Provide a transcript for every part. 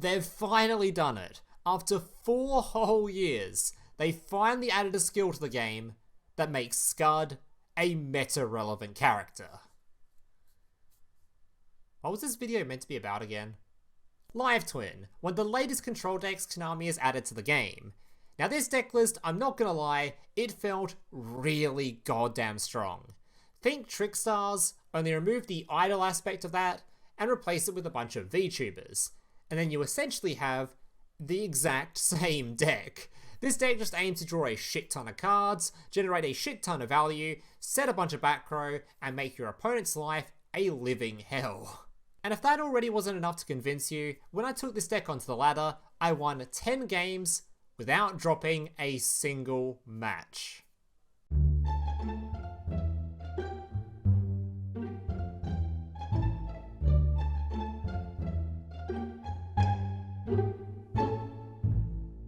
They've finally done it. After 4 whole years, they finally added a skill to the game that makes Scud a meta-relevant character. What was this video meant to be about again? Live Twin, one of the latest control decks Konami has added to the game. Now this deck list, I'm not gonna lie, it felt really goddamn strong. Think Trickstars, only remove the idle aspect of that and replace it with a bunch of VTubers. And then you essentially have the exact same deck. This deck just aims to draw a shit ton of cards, generate a shit ton of value, set a bunch of backrow, and make your opponent's life a living hell. And if that already wasn't enough to convince you, when I took this deck onto the ladder, I won 10 games without dropping a single match.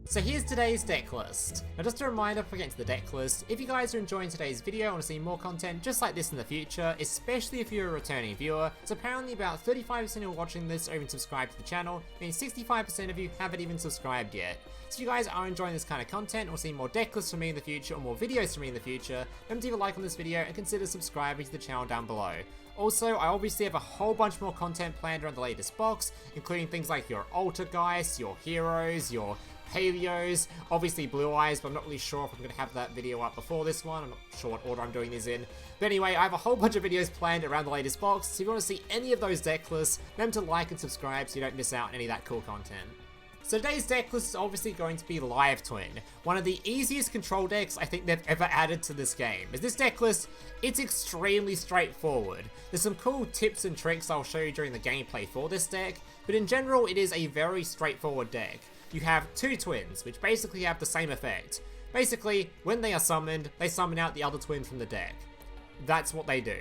So here's today's deck list. Now just a reminder before getting to the deck list, if you guys are enjoying today's video and want to see more content just like this in the future, especially if you're a returning viewer, so apparently about 35% of you watching this are even subscribed to the channel, meaning 65% of you haven't even subscribed yet. So if you guys are enjoying this kind of content or seeing more deck lists from me in the future or more videos from me in the future, remember to leave a like on this video and consider subscribing to the channel down below. Also, I obviously have a whole bunch more content planned around the latest box, including things like your Altergeist, your Heroes, your Paleos, obviously Blue Eyes, but I'm not really sure if I'm going to have that video up before this one. I'm not sure what order I'm doing these in. But anyway, I have a whole bunch of videos planned around the latest box, so if you want to see any of those deck lists, remember to like and subscribe so you don't miss out on any of that cool content. So today's deck list is obviously going to be Live Twin, one of the easiest control decks I think they've ever added to this game. As this deck list, it's extremely straightforward. There's some cool tips and tricks I'll show you during the gameplay for this deck, but in general it is a very straightforward deck. You have 2 twins, which basically have the same effect. Basically, when they are summoned, they summon out the other twin from the deck. That's what they do.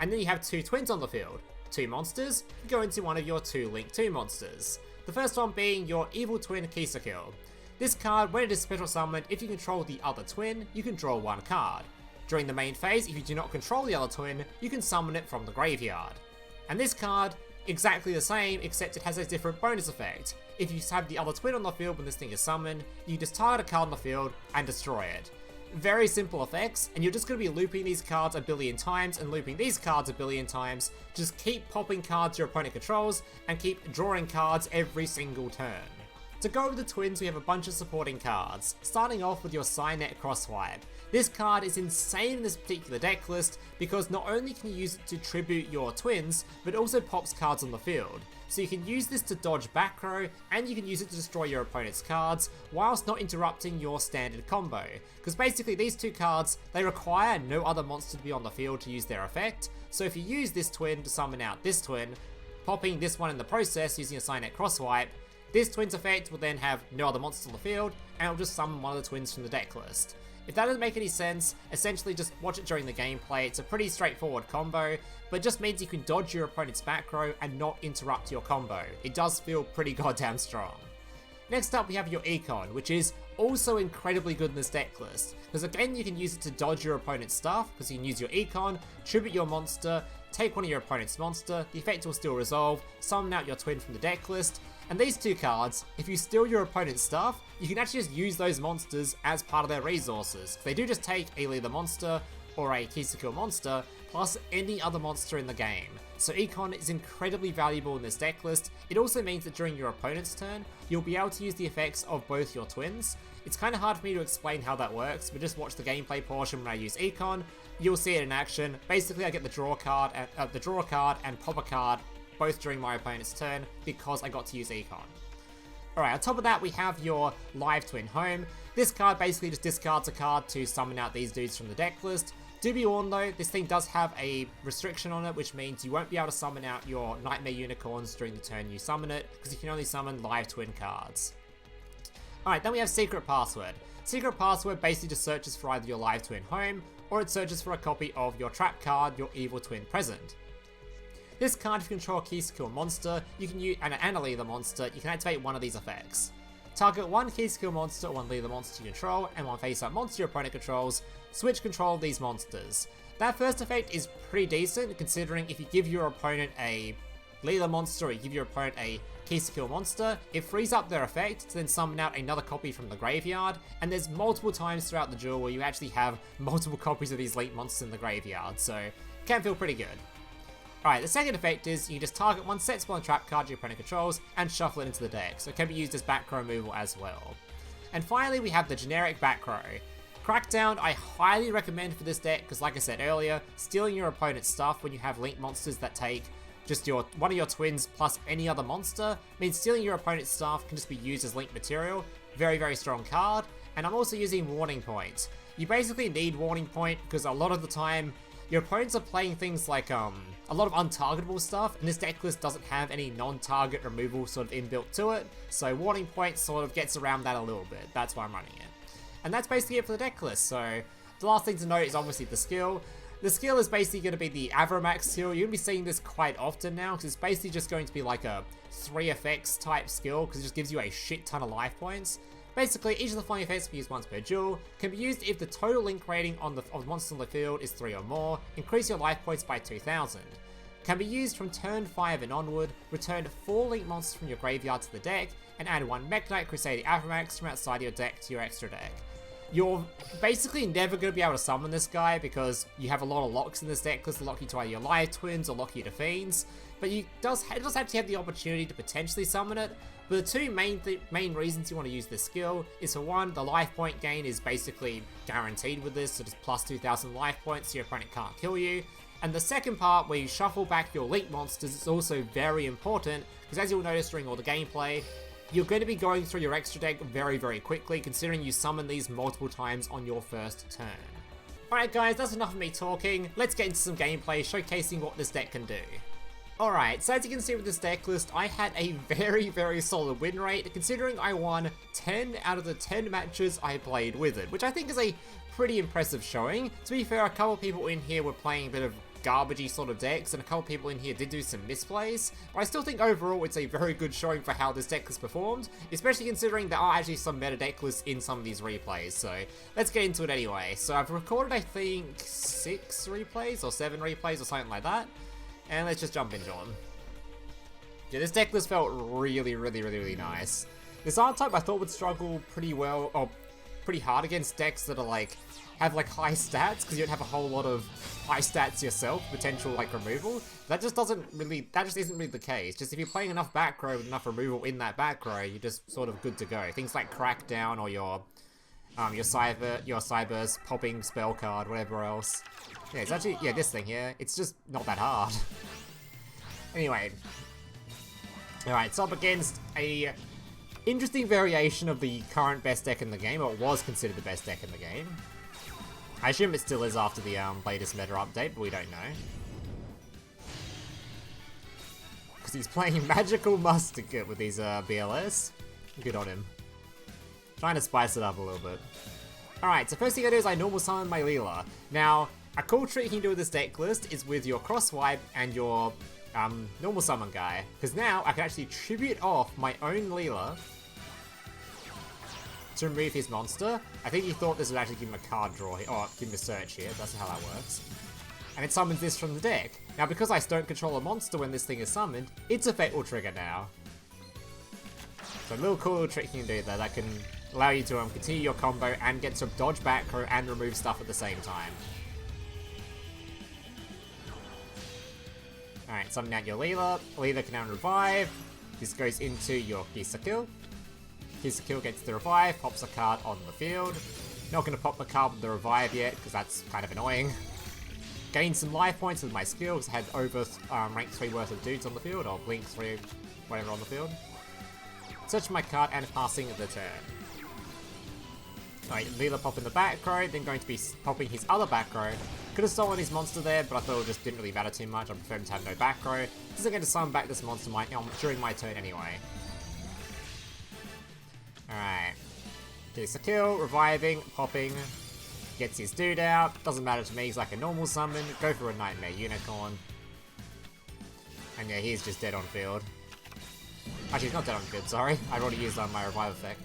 And then you have 2 twins on the field. 2 monsters, you go into one of your 2 Link 2 monsters. The first one being your evil twin Ki-sikil. This card, when it is special summoned, if you control the other twin, you can draw 1 card. During the main phase, if you do not control the other twin, you can summon it from the graveyard. And this card, exactly the same, except it has a different bonus effect. If you have the other twin on the field when this thing is summoned, you just target a card on the field and destroy it. Very simple effects, and you're just going to be looping these cards a billion times and looping these cards a billion times. Just keep popping cards your opponent controls and keep drawing cards every single turn. To go over the twins, we have a bunch of supporting cards, starting off with your Cynet Crosswipe. This card is insane in this particular deck list because not only can you use it to tribute your twins, but it also pops cards on the field. So you can use this to dodge Backrow, and you can use it to destroy your opponent's cards, whilst not interrupting your standard combo. Because basically these 2 cards, they require no other monster to be on the field to use their effect, so if you use this twin to summon out this twin, popping this one in the process using a Cynet Crosswipe, this twin's effect will then have no other monsters on the field, and it'll just summon one of the twins from the deck list. If that doesn't make any sense, essentially just watch it during the gameplay. It's a pretty straightforward combo, but it just means you can dodge your opponent's back row and not interrupt your combo. It does feel pretty goddamn strong. Next up we have your Econ, which is also incredibly good in this deck list, because again you can use it to dodge your opponent's stuff, because you can use your Econ, tribute your monster, take one of your opponent's monster, the effect will still resolve, summon out your twin from the deck list, and these 2 cards, if you steal your opponent's stuff, you can actually just use those monsters as part of their resources. They do just take a Lil-La monster or a Ki-sikil monster, plus any other monster in the game. So Econ is incredibly valuable in this deck list. It also means that during your opponent's turn, you'll be able to use the effects of both your twins. It's kind of hard for me to explain how that works, but just watch the gameplay portion when I use Econ. You'll see it in action. Basically I get the draw card and pop a card both during my opponent's turn because I got to use Econ. Alright, on top of that we have your Live Twin Home. This card basically just discards a card to summon out these dudes from the deck list. Do be warned though, this thing does have a restriction on it, which means you won't be able to summon out your Knightmare Unicorns during the turn you summon it, because you can only summon Live Twin cards. Alright, then we have Secret Password. Secret Password basically just searches for either your Live Twin Home, or it searches for a copy of your trap card, your Evil Twin Present. This card, if you control a Ki-sikil monster, you can use and a Lil-La monster, you can activate one of these effects. Target one Ki-sikil monster or one Lil-La monster you control, and one face-up monster your opponent controls. Switch control of these monsters. That first effect is pretty decent, considering if you give your opponent a Lil-La monster or you give your opponent a Ki-sikil monster, it frees up their effect to then summon out another copy from the graveyard, and there's multiple times throughout the duel where you actually have multiple copies of these Link monsters in the graveyard, so can feel pretty good. Alright, the second effect is you just target one set spawn trap card your opponent controls and shuffle it into the deck, so it can be used as Backrow removal as well. And finally we have the generic Backrow. Crackdown I highly recommend for this deck because, like I said earlier, stealing your opponent's stuff when you have Link monsters that take just one of your twins plus any other monster means stealing your opponent's stuff can just be used as Link material. Very, very strong card. And I'm also using Warning Point. You basically need Warning Point because a lot of the time your opponents are playing things like a lot of untargetable stuff, and this deck list doesn't have any non-target removal sort of inbuilt to it, so Warning Point sort of gets around that a little bit. That's why I'm running it. And that's basically it for the deck list, so the last thing to note is obviously the skill. The skill is basically going to be the Avromax skill. You're going to be seeing this quite often now, because it's basically just going to be like a 3 effects type skill, because it just gives you a shit ton of life points. Basically, each of the following effects can be used once per duel, can be used if the total Link rating of the monsters on the field is 3 or more, increase your life points by 2,000. Can be used from turn 5 and onward, return 4 Link monsters from your graveyard to the deck, and add 1 Mech Knight Crusader Avromax from outside your deck to your extra deck. You're basically never going to be able to summon this guy because you have a lot of locks in this deck because lock you to either your Live Twins or lock you to Fiends, but it does actually have the opportunity to potentially summon it. But the two main reasons you want to use this skill is, for one, the life point gain is basically guaranteed with this, so just plus 2,000 life points so your opponent can't kill you. And the second part, where you shuffle back your Link monsters, is also very important, because as you'll notice during all the gameplay, you're going to be going through your extra deck very, very quickly, considering you summon these multiple times on your first turn. Alright guys, that's enough of me talking. Let's get into some gameplay showcasing what this deck can do. Alright, so as you can see with this deck list, I had a very, very solid win rate, considering I won 10 out of the 10 matches I played with it, which I think is a pretty impressive showing. To be fair, a couple of people in here were playing a bit of garbagey sort of decks, and a couple people in here did do some misplays, but I still think overall it's a very good showing for how this deck has performed, especially considering there are actually some meta deck lists in some of these replays, so let's get into it anyway. So I've recorded, I think, 6 replays or 7 replays or something like that, and let's just jump into them. Yeah, this deck list felt really, really, really, really nice. This archetype I thought would struggle pretty well, or pretty hard against decks that are have high stats, because you don't have a whole lot of high stats yourself, potential removal. That just isn't really the case. Just if you're playing enough Backrow with enough removal in that Backrow, you're just sort of good to go. Things like Crackdown or your Cyber's popping spell card, whatever else. Yeah, it's actually, yeah, this thing here, it's just not that hard. Anyway. Alright, it's up against a interesting variation of the current best deck in the game, or it was considered the best deck in the game. I assume it still is after the latest meta update, but we don't know. Because he's playing Magical Musket with his BLS. Good on him. Trying to spice it up a little bit. Alright, so first thing I do is I normal summon my Lil-La. Now, a cool trick you can do with this deck list is with your Crosswipe and your normal summon guy. Because now I can actually tribute off my own Lil-La to remove his monster. I think he thought this would actually give him a card draw here, or give him a search here, that's how that works. And it summons this from the deck. Now because I don't control a monster when this thing is summoned, its effect will trigger now. So a little cool little trick you can do there that can allow you to continue your combo and get to dodge Backrow and remove stuff at the same time. Alright, summon out your Lil-La. Lil-La can now revive. This goes into your Ki-sikil. Ki-sikil gets the revive, pops a card on the field. Not going to pop the card with the revive yet, because that's kind of annoying. Gain some life points with my skills. Had over rank 3 worth of dudes on the field, or blink 3, whatever on the field. Search my card and passing the turn. Alright, Lil-La popping the Backrow, then going to be popping his other Backrow. Could have stolen his monster there, but I thought it just didn't really matter too much. I prefer him to have no Backrow. This is going to summon back this monster during my turn anyway. Alright. Ki-sikil, reviving, popping, gets his dude out. Doesn't matter to me, he's like a normal summon. Go for a Knightmare Unicorn. And yeah, he's just dead on field. Actually, he's not dead on field, sorry. I've already used my revive effect.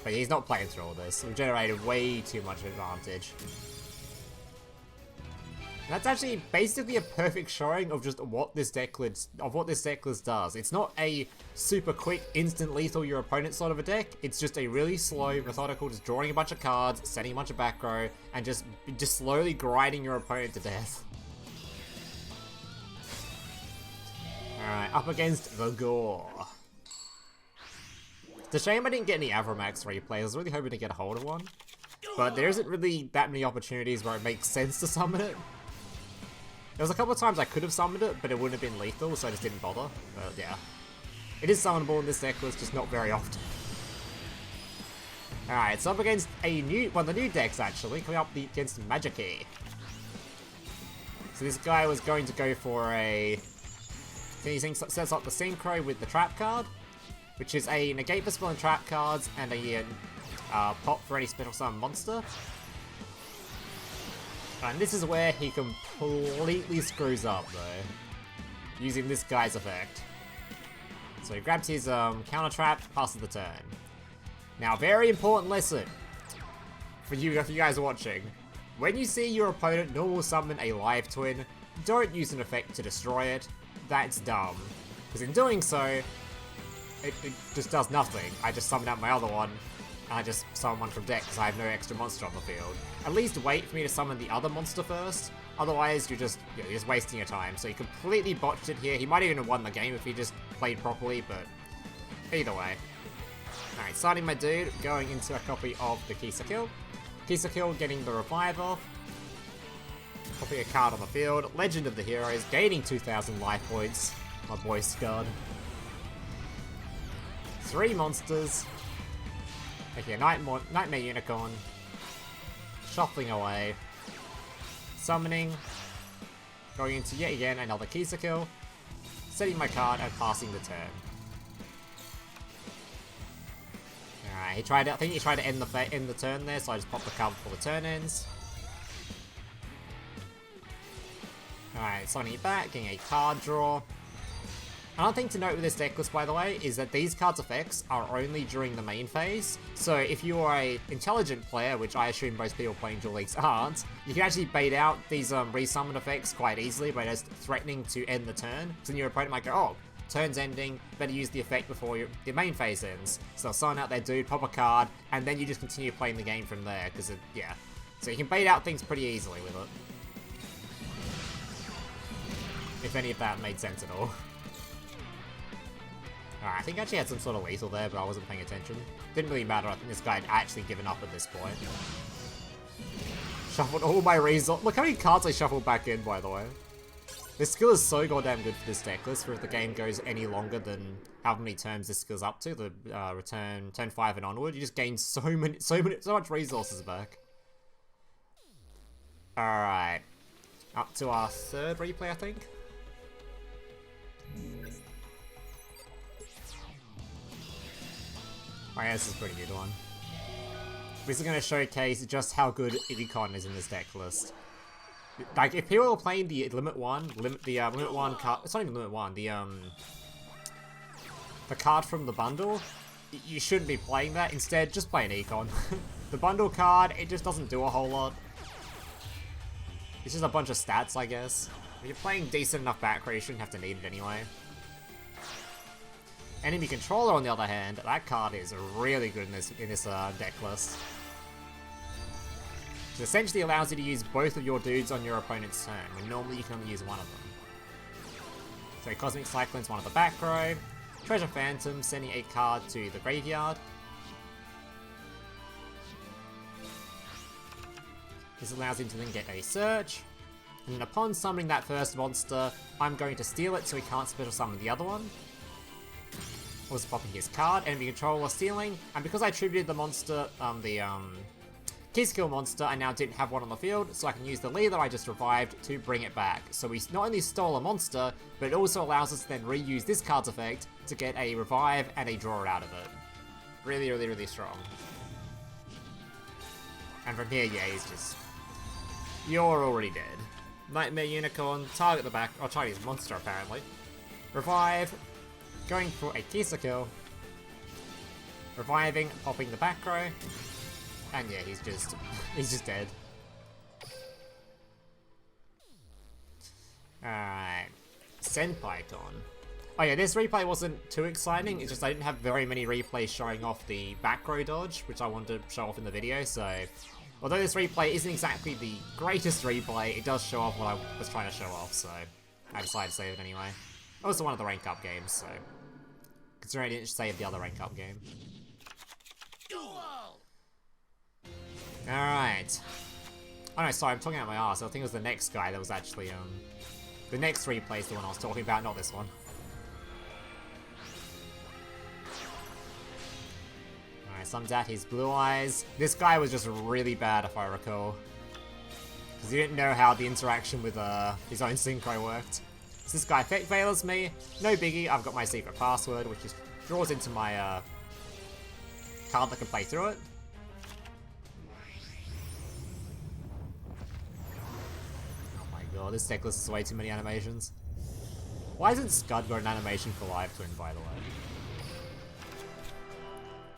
But he's not playing through all this. We've generated way too much advantage. That's actually basically a perfect showing of just what this deck list does. It's not a super quick, instant lethal your opponent sort of a deck. It's just a really slow, methodical, just drawing a bunch of cards, setting a bunch of back row, and just slowly grinding your opponent to death. Alright, up against the Gore. It's a shame I didn't get any Avramax replays. I was really hoping to get a hold of one. But there isn't really that many opportunities where it makes sense to summon it. There was a couple of times I could have summoned it, but it wouldn't have been lethal, so I just didn't bother. But yeah. It is summonable in this deck list, just not very often. Alright, it's up against one of the new decks actually, coming up against Magiki. So this guy was going to go for a... He sets up the Synchro with the Trap card, which is a negate for spell and trap cards, and a pop for any special summon monster. And this is where he completely screws up, though, using this guy's effect. So he grabs his counter trap, passes the turn. Now, very important lesson for you guys watching. When you see your opponent normal summon a live twin, don't use an effect to destroy it. That's dumb. Because in doing so, it just does nothing. I just summon out my other one, and I just summon one from deck because I have no extra monster on the field. At least wait for me to summon the other monster first, otherwise you're just wasting your time. So he completely botched it here. He might even have won the game if he just played properly, but either way. Alright, starting my dude, going into a copy of the Ki-sikil. Ki-sikil getting the revive off. Copy a card on the field. Legend of the Heroes, gaining 2,000 life points. My boy Scud. 3 monsters. Okay, Knightmare Unicorn. Shuffling away. Summoning. Going into yet again another Ki-sikil. Setting my card and passing the turn. Alright, I think he tried to end the turn there, so I just popped the card before the turn ends. Alright, summoning it back, getting a card draw. Another thing to note with this deck list, by the way, is that these cards' effects are only during the main phase. So if you are an intelligent player, which I assume most people playing Duel Links aren't, you can actually bait out these resummon effects quite easily by just threatening to end the turn. So then your opponent might go, oh, turn's ending, better use the effect before your main phase ends. So they'll summon out their dude, pop a card, and then you just continue playing the game from there, because yeah. So you can bait out things pretty easily with it. If any of that made sense at all. Alright, I think I actually had some sort of lethal there, but I wasn't paying attention. Didn't really matter, I think this guy had actually given up at this point. Shuffled all my resources. Look how many cards I shuffled back in, by the way. This skill is so goddamn good for this deck list, for if the game goes any longer than how many turns this skill's up to, the turn 5 and onward, you just gain so much resources back. Alright. Up to our 3rd replay, I think. Oh yeah, this is a pretty good one. This is going to showcase just how good Icon is in this deck list. Like, if people are playing the Limit 1 card, it's not even Limit 1, the card from the bundle, you shouldn't be playing that. Instead, just play an Econ. The bundle card, it just doesn't do a whole lot. It's just a bunch of stats, I guess. If you're playing decent enough Backrow, you shouldn't have to need it anyway. Enemy Controller, on the other hand, that card is really good in this deck list. It essentially allows you to use both of your dudes on your opponent's turn, when normally you can only use one of them. So Cosmic Cyclone's one of the back row. Treasure Phantom, sending a card to the graveyard. This allows him to then get a search. And then upon summoning that first monster, I'm going to steal it so he can't special summon the other one. Was popping his card, enemy controller stealing, and because I attributed the monster, Ki-sikil monster, I now didn't have one on the field, so I can use the Lil-La that I just revived to bring it back. So we not only stole a monster, but it also allows us to then reuse this card's effect to get a revive and a draw out of it. Really, really, really strong. And from here, yeah, he's just... You're already dead. Knightmare Unicorn, target the back, or target his monster apparently. Revive. Going for a Ki-sikil, reviving, popping the back row, and yeah, he's just dead. Alright. Senpai-con. Oh yeah, this replay wasn't too exciting, it's just I didn't have very many replays showing off the Backrow dodge, which I wanted to show off in the video, so... Although this replay isn't exactly the greatest replay, it does show off what I was trying to show off, so... I decided to save it anyway. Also one of the rank up games, so... Considering I didn't save the other rank up game. Alright. Oh no, sorry, I'm talking out my ass. I think it was the next guy that was actually, the next replay is the one I was talking about, not this one. Alright, sums out his blue eyes. This guy was just really bad, if I recall. Because he didn't know how the interaction with his own synchro worked. So this guy fake veils me. No biggie, I've got my secret password, which just draws into my card that can play through it. Oh, this deck list is way too many animations. Why isn't Scud got an animation for Live Twin, by the way?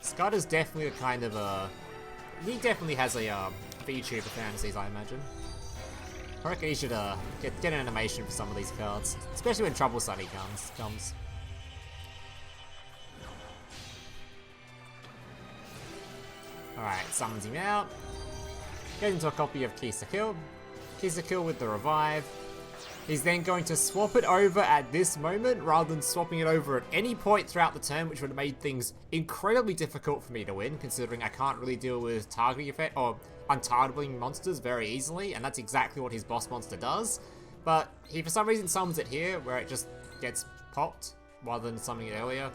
Scud is definitely a kind of a... He definitely has a VTuber fantasies, I imagine. I reckon he should get an animation for some of these cards. Especially when Trouble Sunny comes. Alright, summons him out. Goes into a copy of Ki-sikil. Ki-sikil with the revive. He's then going to swap it over at this moment rather than swapping it over at any point throughout the turn, which would have made things incredibly difficult for me to win, considering I can't really deal with targeting effect or untargeting monsters very easily, and that's exactly what his boss monster does. But he for some reason summons it here, where it just gets popped rather than summoning it earlier.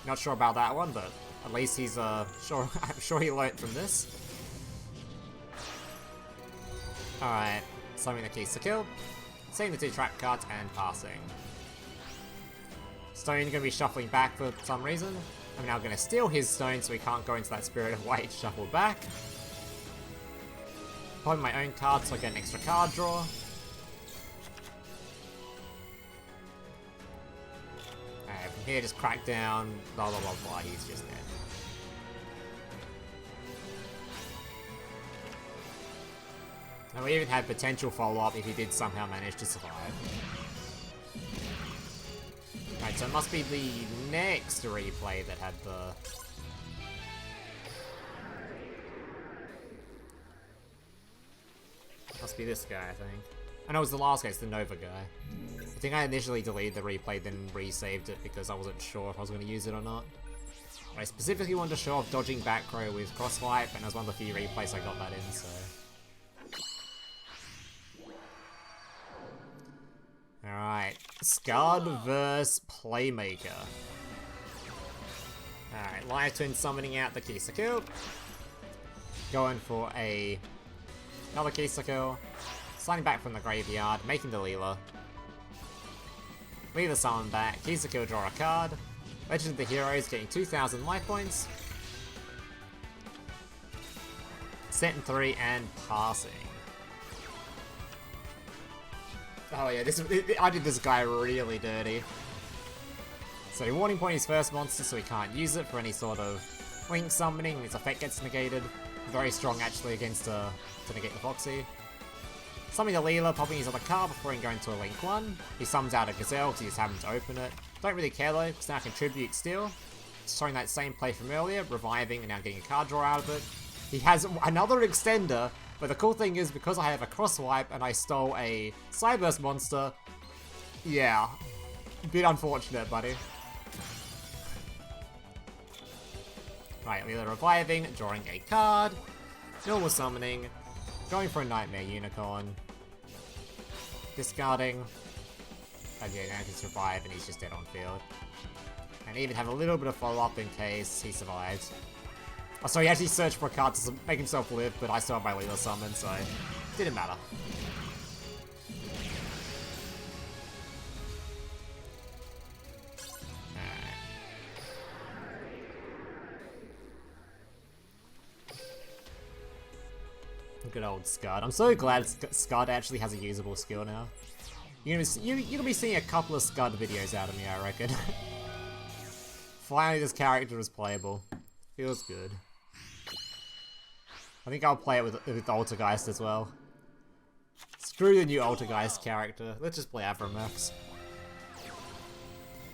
Not sure about that one, but at least he's I'm sure he learnt from this. Alright, summoning the Ki-sikil, setting the 2 trap cards and passing. Stone going to be shuffling back for some reason. I'm now going to steal his stone so he can't go into that Spirit of Light shuffle back. Pulling my own card so I get an extra card draw. Alright, from here just Crackdown, blah blah blah blah, he's just dead. And we even had potential follow-up if he did somehow manage to survive. Right, so it must be the next replay that had the... Must be this guy, I think. Oh no, it was the last guy, it's the Nova guy. I think I initially deleted the replay, then re-saved it because I wasn't sure if I was going to use it or not. I specifically wanted to show off dodging Backrow with Crosswipe, and it was one of the few replays I got that in, so... Alright, Scud vs Playmaker. Alright, Live Twin summoning out the Ki-sikil. Going for another Ki-sikil. Sliding back from the graveyard, making the Lil-La. Lil-La summon back, Ki-sikil draw a card. Legend of the Heroes getting 2,000 life points. Setting 3 and passing. Oh yeah, I did this guy really dirty. So warning point his first monster so he can't use it for any sort of link summoning, his effect gets negated. Very strong actually against to negate the Foxy. Summoning the Lil-La, popping his other card before he can go into a link 1. He summons out a Gazelle because he just happens to open it. Don't really care though, because now I can Tribute still. Showing that same play from earlier, reviving and now getting a card draw out of it. He has another extender. But the cool thing is, because I have a Crosswipe and I stole a Cyburst monster, yeah, bit unfortunate, buddy. Right, Lil-La reviving, drawing a card, normal summoning, going for a Knightmare Unicorn, discarding, and yeah, now he can survive and he's just dead on field. And even have a little bit of follow-up in case he survives. Oh, so he actually searched for a card to make himself live, but I still have my Lil-La summon, so it didn't matter. Good old Scud. I'm so glad Scud actually has a usable skill now. You're gonna be seeing a couple of Scud videos out of me, I reckon. Finally, this character is playable. Feels good. I think I'll play it with Altergeist as well. Screw the new Altergeist character. Let's just play Avromax.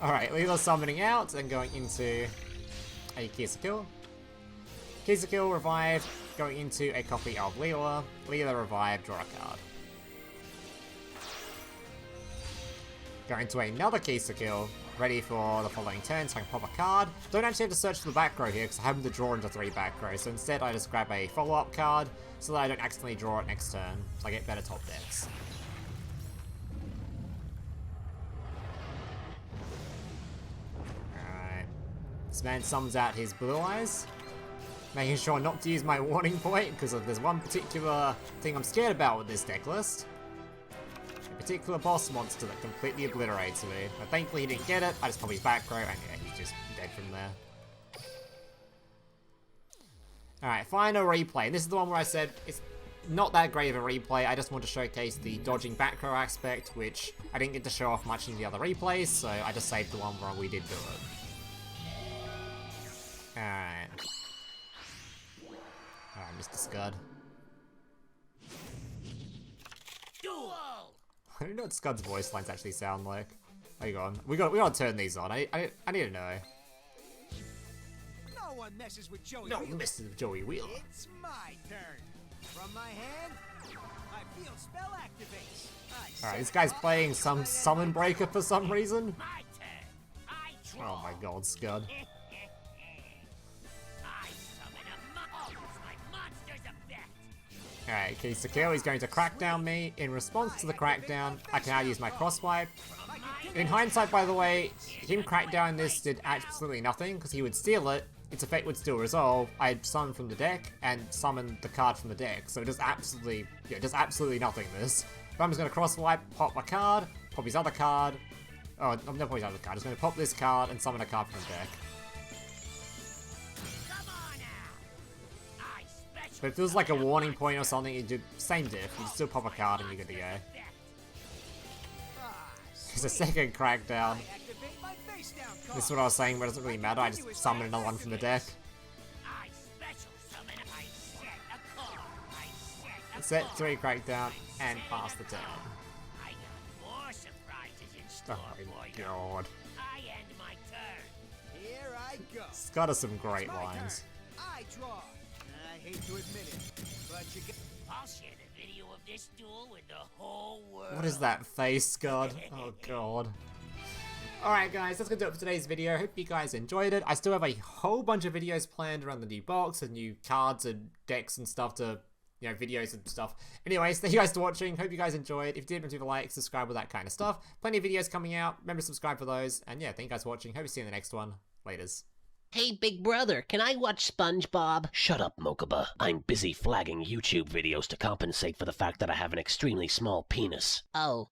Alright, Lil-La summoning out and going into a Ki-sikil. Ki-sikil revived, going into a copy of Lil-La. Lil-La revived, draw a card. Going into another Ki-sikil, ready for the following turn, so I can pop a card. Don't actually have to search for the Backrow here, because I happen to draw into 3 Backrows, so instead I just grab a follow-up card, so that I don't accidentally draw it next turn, so I get better top decks. Alright. This man summons out his Blue Eyes, making sure not to use my warning point, because there's one particular thing I'm scared about with this deck list. A particular boss monster that completely obliterates me. But thankfully he didn't get it, I just pop his Backrow, and yeah, he's just dead from there. Alright, final replay. And this is the one where I said it's not that great of a replay, I just want to showcase the dodging Backrow aspect, which I didn't get to show off much in the other replays, so I just saved the one where we did do it. Alright. Alright, Mr. Scud. Duel! I don't know what Scud's voice lines actually sound like. Hang on. We gotta turn these on. I need to know. No one messes with Joey. No, Wheeler. messes with Joey Wheeler. It's my turn. From my hand, I feel spell activates. Alright, this guy's playing some Summon Breaker for some reason. My turn. I Oh my god, Scud. I summon a my monster's effect. Alright, Ki-sikil is going to Crackdown me. In response to the Crackdown, I can now use my Crosswipe. In hindsight, by the way, him Crackdown this did absolutely nothing, because he would steal it, its effect would still resolve, I'd summon from the deck, and summon the card from the deck, so it does absolutely, nothing this. But I'm just going to Crosswipe, pop my card, pop his other card, oh, I'm not popping his other card, I'm just going to pop this card and summon a card from the deck. But if there was like a warning point or something, you'd do same diff, you'd still pop a card and you're good to go. There's a second Crackdown. This is what I was saying, but it doesn't really matter, I just summon another one from the deck. Set 3 Crackdown and pass the turn. Oh my god. Scott has some great lines. I draw. I hate to admit it, but you get. I'll share the video of this duel with the whole world. What is that face, Scott? Oh god. Alright guys, that's gonna do it for today's video. Hope you guys enjoyed it. I still have a whole bunch of videos planned around the new box and new cards and decks and stuff to, you know, videos and stuff. Anyways, thank you guys for watching. Hope you guys enjoyed. If you did, remember to like, subscribe, all that kind of stuff. Plenty of videos coming out. Remember to subscribe for those. And yeah, thank you guys for watching. Hope to see you in the next one. Laters. Hey, big brother, can I watch SpongeBob? Shut up, Mokuba. I'm busy flagging YouTube videos to compensate for the fact that I have an extremely small penis. Oh.